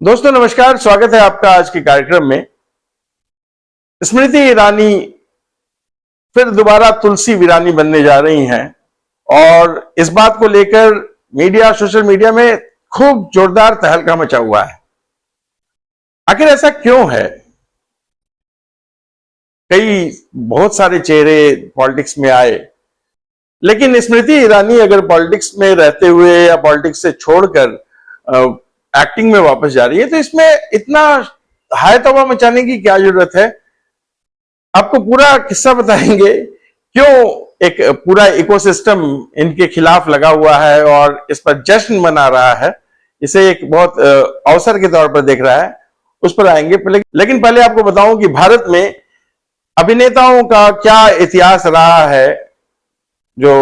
दोस्तों नमस्कार, स्वागत है आपका आज के कार्यक्रम में। स्मृति ईरानी फिर दोबारा तुलसी वीरानी बनने जा रही हैं और इस बात को लेकर सोशल मीडिया में खूब जोरदार तहलका मचा हुआ है। आखिर ऐसा क्यों है? बहुत सारे चेहरे पॉलिटिक्स में आए, लेकिन स्मृति ईरानी अगर पॉलिटिक्स में रहते हुए या पॉलिटिक्स से छोड़कर एक्टिंग में वापस जा रही है तो इसमें इतना हाय तौबा मचाने की क्या जरूरत है। आपको पूरा किस्सा बताएंगे, क्यों एक पूरा इकोसिस्टम इनके खिलाफ लगा हुआ है और इस पर जश्न मना रहा है, इसे एक बहुत अवसर के तौर पर देख रहा है, उस पर आएंगे। लेकिन पहले आपको बताऊं कि भारत में अभिनेताओं का क्या इतिहास रहा है जो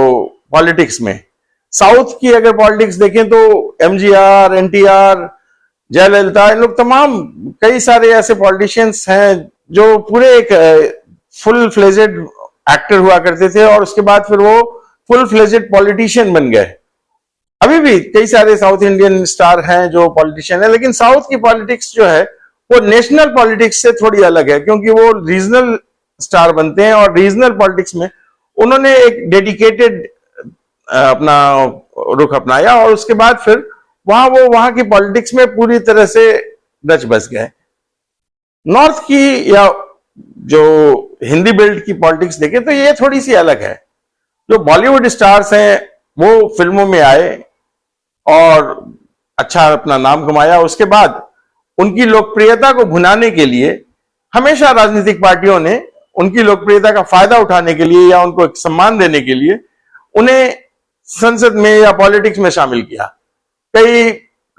पॉलिटिक्स में। साउथ की अगर पॉलिटिक्स देखें तो एमजीआर, एनटीआर, जयललिता, इन लोग तमाम कई सारे ऐसे पॉलिटिशियंस हैं जो पूरे एक फुल फ्लेजेड एक्टर हुआ करते थे और उसके बाद फिर वो फुल फ्लेजेड पॉलिटिशियन बन गए। अभी भी कई सारे साउथ इंडियन स्टार हैं जो पॉलिटिशियन है, लेकिन साउथ की पॉलिटिक्स जो है वो नेशनल पॉलिटिक्स से थोड़ी अलग है, क्योंकि वो रीजनल स्टार बनते हैं और रीजनल पॉलिटिक्स में उन्होंने एक डेडिकेटेड अपना रुख अपनाया और उसके बाद फिर वहां की पॉलिटिक्स में पूरी तरह से रच बस गए। नॉर्थ की या जो हिंदी बेल्ट की पॉलिटिक्स देखें तो ये थोड़ी सी अलग है। जो बॉलीवुड स्टार्स हैं वो फिल्मों में आए और अच्छा अपना नाम कमाया, उसके बाद उनकी लोकप्रियता को भुनाने के लिए हमेशा राजनीतिक पार्टियों ने उनकी लोकप्रियता का फायदा उठाने के लिए या उनको एक सम्मान देने के लिए उन्हें संसद में या पॉलिटिक्स में शामिल किया। कई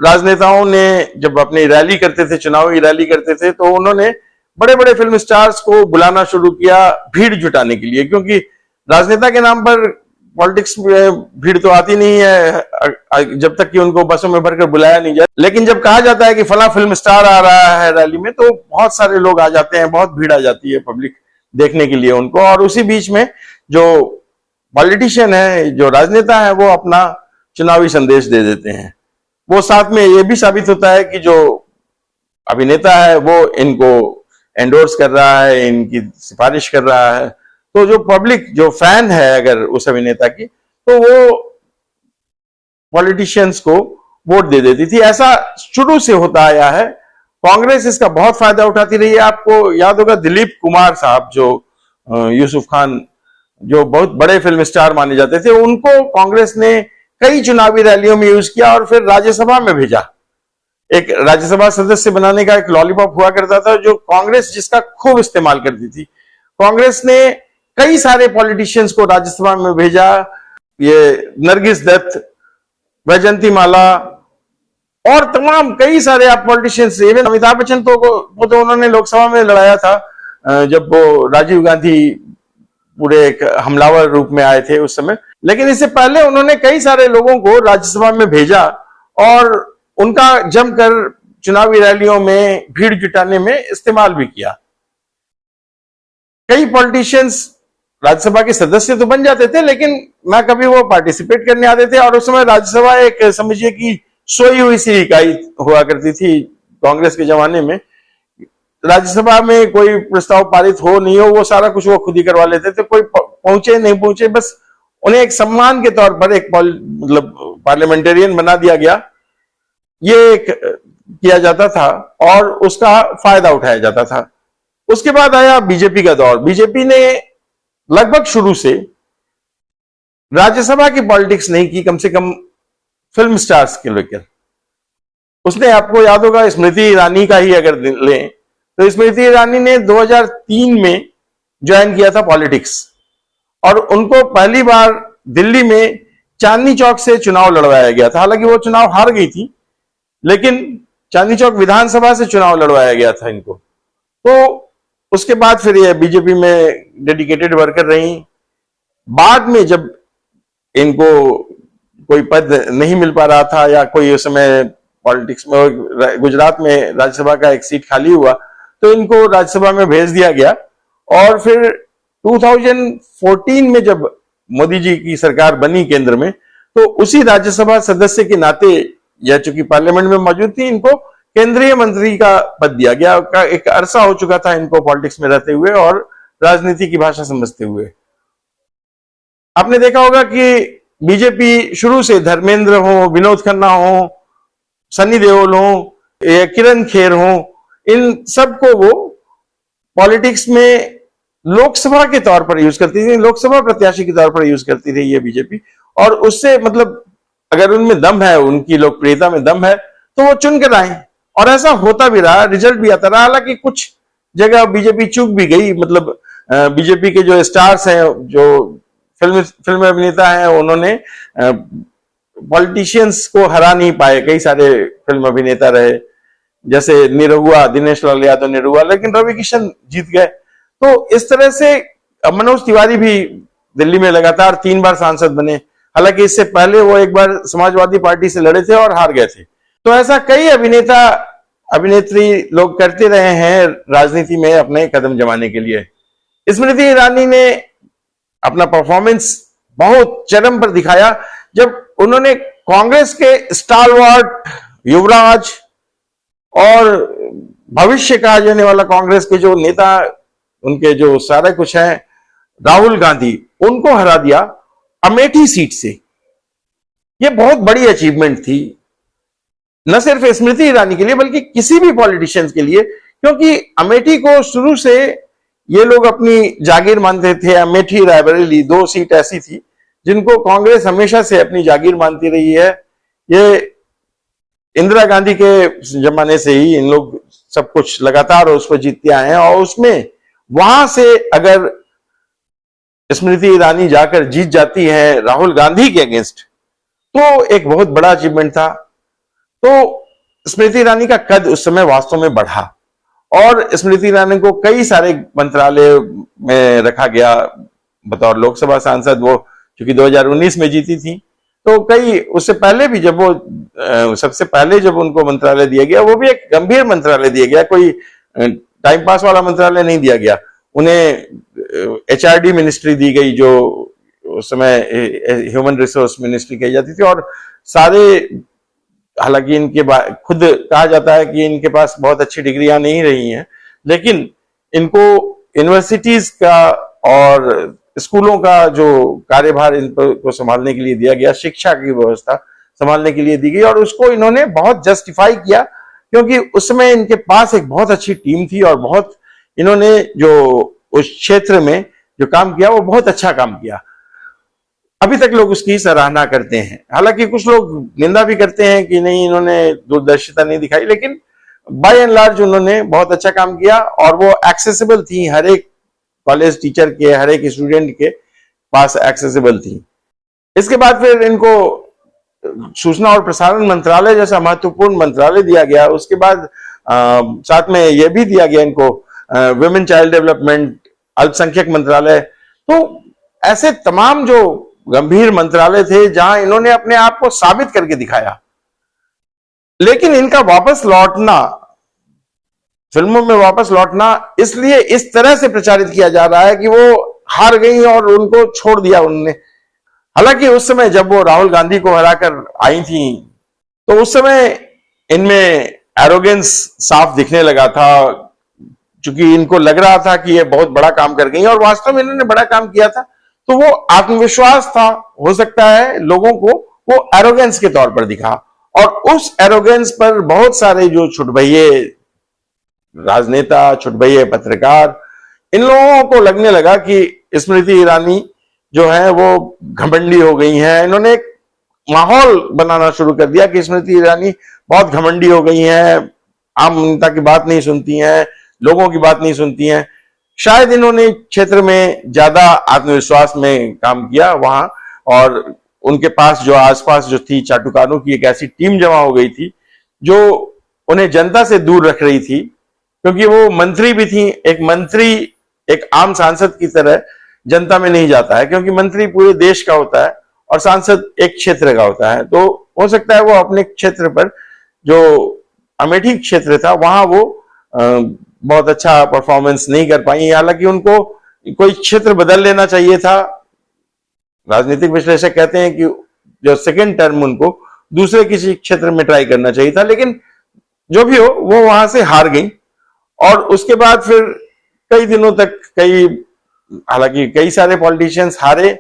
राजनेताओं ने जब अपनी रैली करते थे, चुनावी रैली करते थे, तो उन्होंने बड़े बड़े फिल्म स्टार्स को बुलाना शुरू किया भीड़ जुटाने के लिए, क्योंकि राजनेता के नाम पर पॉलिटिक्स में भीड़ तो आती नहीं है जब तक कि उनको बसों में भरकर बुलाया नहीं जाए। लेकिन जब कहा जाता है कि फला फिल्म स्टार आ रहा है रैली में, तो बहुत सारे लोग आ जाते हैं, बहुत भीड़ आ जाती है पब्लिक देखने के लिए उनको। और उसी बीच में जो पॉलिटिशियन है, जो राजनेता है, वो अपना चुनावी संदेश दे देते हैं। वो साथ में ये भी साबित होता है कि जो अभिनेता है वो इनको एंडोर्स कर रहा है, इनकी सिफारिश कर रहा है। तो जो पब्लिक, जो फैन है अगर उस अभिनेता की, तो वो पॉलिटिशियंस को वोट दे देती थी। ऐसा शुरू से होता आया है। कांग्रेस इसका बहुत फायदा उठाती रही है। आपको याद होगा दिलीप कुमार साहब, जो यूसुफ खान, जो बहुत बड़े फिल्म स्टार माने जाते थे, उनको कांग्रेस ने कई चुनावी रैलियों में यूज किया और फिर राज्यसभा में भेजा। एक राज्यसभा सदस्य बनाने का एक लॉलीपॉप हुआ करता था जो कांग्रेस जिसका खूब इस्तेमाल करती थी। कांग्रेस ने कई सारे पॉलिटिशियंस को राज्यसभा में भेजा। ये नरगिस दत्त, वैजंती माला और तमाम कई सारे आप पॉलिटिशियंस, इवन अमिताभ बच्चन तो उन्होंने लोकसभा में लड़ाया था जब वो राजीव गांधी पूरे एक हमलावर रूप में आए थे उस समय। लेकिन इससे पहले उन्होंने कई सारे लोगों को राज्यसभा में भेजा और उनका जमकर चुनावी रैलियों में भीड़ जुटाने में इस्तेमाल भी किया। कई पॉलिटिशियंस राज्यसभा के सदस्य तो बन जाते थे, लेकिन ना कभी वो पार्टिसिपेट करने आते थे। और उस समय राज्यसभा एक समझिए कि सोई हुई सी इकाई हुआ करती थी कांग्रेस के जमाने में। राज्यसभा में कोई प्रस्ताव पारित हो नहीं हो, वो सारा कुछ वो खुद ही करवा लेते थे। कोई पहुंचे नहीं पहुंचे, बस उन्हें एक सम्मान के तौर पर एक मतलब पार्लियामेंटेरियन बना दिया गया, ये एक किया जाता था और उसका फायदा उठाया जाता था। उसके बाद आया बीजेपी का दौर। बीजेपी ने लगभग शुरू से राज्यसभा की पॉलिटिक्स नहीं की, कम से कम फिल्म स्टार्स के लेकर। उसने, आपको याद होगा, स्मृति ईरानी का ही अगर लें तो स्मृति ईरानी ने 2003 में ज्वाइन किया था पॉलिटिक्स और उनको पहली बार दिल्ली में चांदनी चौक से चुनाव लड़वाया गया था। हालांकि वो चुनाव हार गई थी, लेकिन चांदनी चौक विधानसभा से चुनाव लड़वाया गया था इनको। तो उसके बाद फिर ये बीजेपी में डेडिकेटेड वर्कर रही। बाद में जब इनको कोई पद नहीं मिल पा रहा था या कोई उस समय पॉलिटिक्स में, गुजरात में राज्यसभा का एक सीट खाली हुआ, तो इनको राज्यसभा में भेज दिया गया। और फिर 2014 में जब मोदी जी की सरकार बनी केंद्र में, तो उसी राज्यसभा सदस्य के नाते, या चूंकि पार्लियामेंट में मौजूद थी, इनको केंद्रीय मंत्री का पद दिया गया। का एक अरसा हो चुका था इनको पॉलिटिक्स में रहते हुए और राजनीति की भाषा समझते हुए। आपने देखा होगा कि बीजेपी शुरू से धर्मेंद्र हो, विनोद खन्ना हो, सनी देओल हो या किरण खेर हो, इन सबको वो पॉलिटिक्स में लोकसभा के तौर पर यूज करती थी, लोकसभा प्रत्याशी के तौर पर यूज करती रही है बीजेपी। और उससे मतलब अगर उनमें दम है, उनकी लोकप्रियता में दम है, तो वो चुन कर आए और ऐसा होता भी रहा, रिजल्ट भी आता रहा। हालांकि कुछ जगह बीजेपी चूक भी गई, मतलब बीजेपी के जो स्टार्स हैं, जो फिल्म अभिनेता हैं, उन्होंने पॉलिटिशियंस को हरा नहीं पाए। कई सारे फिल्म अभिनेता रहे, जैसे निरहुआ, दिनेश लाल यादव निरहुआ, लेकिन रवि किशन जीत गए। तो इस तरह से मनोज तिवारी भी दिल्ली में लगातार 3 बार सांसद बने। हालांकि इससे पहले वो एक बार समाजवादी पार्टी से लड़े थे और हार गए थे। तो ऐसा कई अभिनेता अभिनेत्री लोग करते रहे हैं राजनीति में अपने कदम जमाने के लिए। स्मृति ईरानी ने अपना परफॉर्मेंस बहुत चरम पर दिखाया जब उन्होंने कांग्रेस के स्टालवार्ट युवराज और भविष्य कहा जाने वाला कांग्रेस के जो नेता, उनके जो सारे कुछ हैं, राहुल गांधी, उनको हरा दिया अमेठी सीट से। यह बहुत बड़ी अचीवमेंट थी, न सिर्फ स्मृति ईरानी के लिए बल्कि किसी भी पॉलिटिशियंस के लिए, क्योंकि अमेठी को शुरू से ये लोग अपनी जागीर मानते थे। अमेठी रायबरेली 2 सीट ऐसी थी जिनको कांग्रेस हमेशा से अपनी जागीर मानती रही है। ये इंदिरा गांधी के जमाने से ही इन लोग सब कुछ लगातार उस पर जीतते आए हैं और उसमें वहां से अगर स्मृति ईरानी जाकर जीत जाती है राहुल गांधी के अगेंस्ट, तो एक बहुत बड़ा अचीवमेंट था। तो स्मृति ईरानी का कद उस समय वास्तव में बढ़ा और स्मृति ईरानी को कई सारे मंत्रालय में रखा गया बतौर लोकसभा सांसद। वो क्योंकि 2019 में जीती थी, तो कई उससे पहले भी जब वो सबसे पहले जब उनको मंत्रालय दिया गया, वो भी एक गंभीर मंत्रालय दिया गया, कोई टाइम पास वाला मंत्रालय नहीं दिया गया। उन्हें एचआरडी मिनिस्ट्री दी गई, जो उस समय ह्यूमन रिसोर्स मिनिस्ट्री कही जाती थी। और सारे, हालांकि इनके खुद कहा जाता है कि इनके पास बहुत अच्छी डिग्रियां नहीं रही हैं, लेकिन इनको यूनिवर्सिटीज का और स्कूलों का जो कार्यभार इनको संभालने के लिए दिया गया, शिक्षा की व्यवस्था संभालने के लिए दी गई, और उसको इन्होंने बहुत जस्टिफाई किया क्योंकि उस समय इनके पास एक बहुत अच्छी टीम थी और बहुत इन्होंने जो उस क्षेत्र में जो काम किया वो बहुत अच्छा काम किया। अभी तक लोग उसकी सराहना करते हैं। हालांकि कुछ लोग निंदा भी करते हैं कि नहीं, इन्होंने दूरदर्शिता नहीं दिखाई, लेकिन बाय एंड लार्ज उन्होंने बहुत अच्छा काम किया और वो एक्सेसिबल थी, हर एक कॉलेज टीचर के, हर एक स्टूडेंट के पास एक्सेसिबल थी। इसके बाद फिर इनको सूचना और प्रसारण मंत्रालय जैसा महत्वपूर्ण मंत्रालय दिया गया। उसके बाद साथ में यह भी दिया गया इनको वुमेन चाइल्ड डेवलपमेंट, अल्पसंख्यक मंत्रालय। तो ऐसे तमाम जो गंभीर मंत्रालय थे जहां इन्होंने अपने आप को साबित करके दिखाया। लेकिन इनका वापस लौटना, फिल्मों में वापस लौटना, इसलिए इस तरह से प्रचारित किया जा रहा है कि वो हार गई और उनको छोड़ दिया उन्होंने। हालांकि उस समय जब वो राहुल गांधी को हराकर आई थी, तो उस समय इनमें एरोगेंस साफ दिखने लगा था, क्योंकि इनको लग रहा था कि ये बहुत बड़ा काम कर गई और वास्तव में इन्होंने बड़ा काम किया था। तो वो आत्मविश्वास था, हो सकता है लोगों को वो एरोगेंस के तौर पर दिखा, और उस एरोगेंस पर बहुत सारे जो छुटभइये राजनेता, छुटभइये पत्रकार, इन लोगों को लगने लगा कि स्मृति ईरानी जो है वो घमंडी हो गई हैं। इन्होंने एक माहौल बनाना शुरू कर दिया कि स्मृति ईरानी बहुत घमंडी हो गई हैं, आम जनता की बात नहीं सुनती हैं, लोगों की बात नहीं सुनती हैं। शायद इन्होंने क्षेत्र में ज्यादा आत्मविश्वास में काम किया वहां, और उनके पास जो आसपास जो थी चाटुकारों की एक ऐसी टीम जमा हो गई थी जो उन्हें जनता से दूर रख रही थी, क्योंकि वो मंत्री भी थी। एक मंत्री एक आम सांसद की तरह जनता में नहीं जाता है, क्योंकि मंत्री पूरे देश का होता है और सांसद एक क्षेत्र का होता है। तो हो सकता है वो अपने क्षेत्र पर, जो अमेठी क्षेत्र था, वहां वो बहुत अच्छा परफॉर्मेंस नहीं कर पाई। हालांकि उनको कोई क्षेत्र बदल लेना चाहिए था। राजनीतिक विश्लेषक कहते हैं कि जो सेकेंड टर्म उनको दूसरे किसी क्षेत्र में ट्राई करना चाहिए था, लेकिन जो भी हो वो वहां से हार गई। और उसके बाद फिर कई दिनों तक हालांकि कई सारे पॉलिटिशियंस हारे,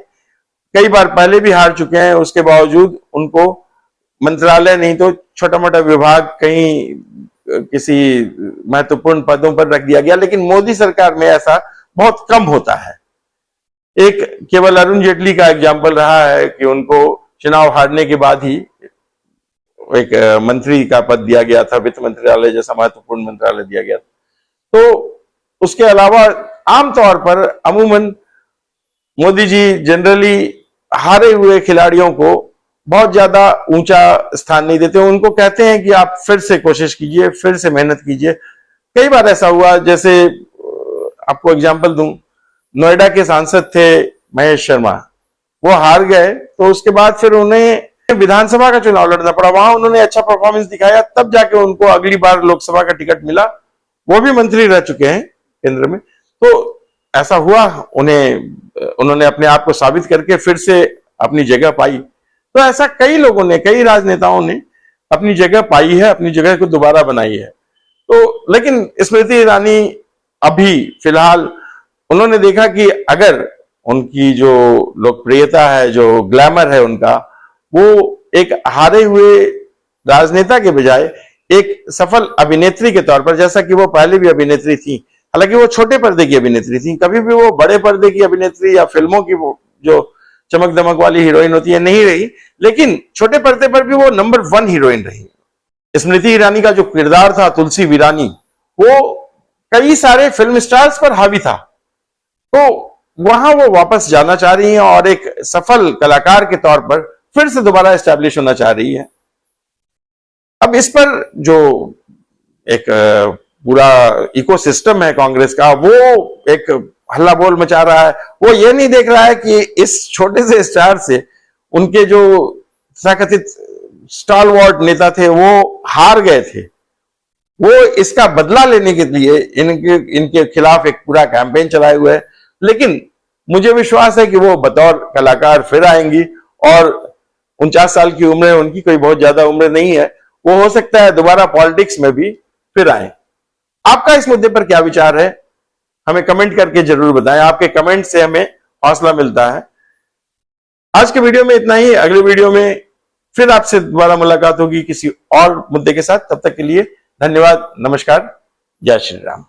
कई बार पहले भी हार चुके हैं, उसके बावजूद उनको मंत्रालय नहीं तो छोटा मोटा विभाग कहीं किसी महत्वपूर्ण पदों पर रख दिया गया। लेकिन मोदी सरकार में ऐसा बहुत कम होता है। एक केवल अरुण जेटली का एग्जाम्पल रहा है कि उनको चुनाव हारने के बाद ही एक मंत्री का पद दिया गया था, वित्त मंत्रालय जैसा महत्वपूर्ण मंत्रालय दिया गया था। तो उसके अलावा आमतौर पर अमूमन मोदी जी जनरली हारे हुए खिलाड़ियों को बहुत ज्यादा ऊंचा स्थान नहीं देते। उनको कहते हैं कि आप फिर से कोशिश कीजिए, फिर से मेहनत कीजिए। कई बार ऐसा हुआ, जैसे आपको एग्जांपल दूं, नोएडा के सांसद थे महेश शर्मा, वो हार गए तो उसके बाद फिर उन्हें विधानसभा का चुनाव लड़ना पड़ा। वहां उन्होंने अच्छा परफॉर्मेंस दिखाया, तब जाके उनको अगली बार लोकसभा का टिकट मिला। वो भी मंत्री रह चुके हैं केंद्र में। तो ऐसा हुआ, उन्होंने अपने आप को साबित करके फिर से अपनी जगह पाई। तो ऐसा कई लोगों ने, कई राजनेताओं ने अपनी जगह पाई है, अपनी जगह को दोबारा बनाई है। तो लेकिन स्मृति ईरानी अभी फिलहाल उन्होंने देखा कि अगर उनकी जो लोकप्रियता है, जो ग्लैमर है उनका, वो एक हारे हुए राजनेता के बजाय एक सफल अभिनेत्री के तौर पर, जैसा कि वो पहले भी अभिनेत्री थी, हालांकि वो छोटे पर्दे की अभिनेत्री थी, कभी भी वो बड़े पर्दे की अभिनेत्री या फिल्मों की वो जो चमक दमक वाली हीरोइन होती है नहीं रही, लेकिन छोटे पर्दे पर भी वो नंबर 1 हीरोइन रही। स्मृति ईरानी का जो किरदार था तुलसी वीरानी, वो कई सारे फिल्म स्टार्स पर हावी था। तो वहां वो वापस जाना चाह रही हैं और एक सफल कलाकार के तौर पर फिर से दोबारा एस्टैब्लिश होना चाह रही है। अब इस पर जो एक पूरा इकोसिस्टम है कांग्रेस का, वो एक हल्ला बोल मचा रहा है। वो ये नहीं देख रहा है कि इस छोटे से स्टार से उनके जो तथाकथित स्टालवर्ट नेता थे वो हार गए थे। वो इसका बदला लेने के लिए इनके खिलाफ एक पूरा कैंपेन चलाए हुए है। लेकिन मुझे विश्वास है कि वो बतौर कलाकार फिर आएंगी, और 49 साल की उम्र है उनकी, कोई बहुत ज्यादा उम्र नहीं है। वो हो सकता है दोबारा पॉलिटिक्स में भी फिर आए। आपका इस मुद्दे पर क्या विचार है, हमें कमेंट करके जरूर बताएं। आपके कमेंट से हमें हौसला मिलता है। आज के वीडियो में इतना ही। अगले वीडियो में फिर आपसे दोबारा मुलाकात होगी किसी और मुद्दे के साथ। तब तक के लिए धन्यवाद, नमस्कार, जय श्री राम।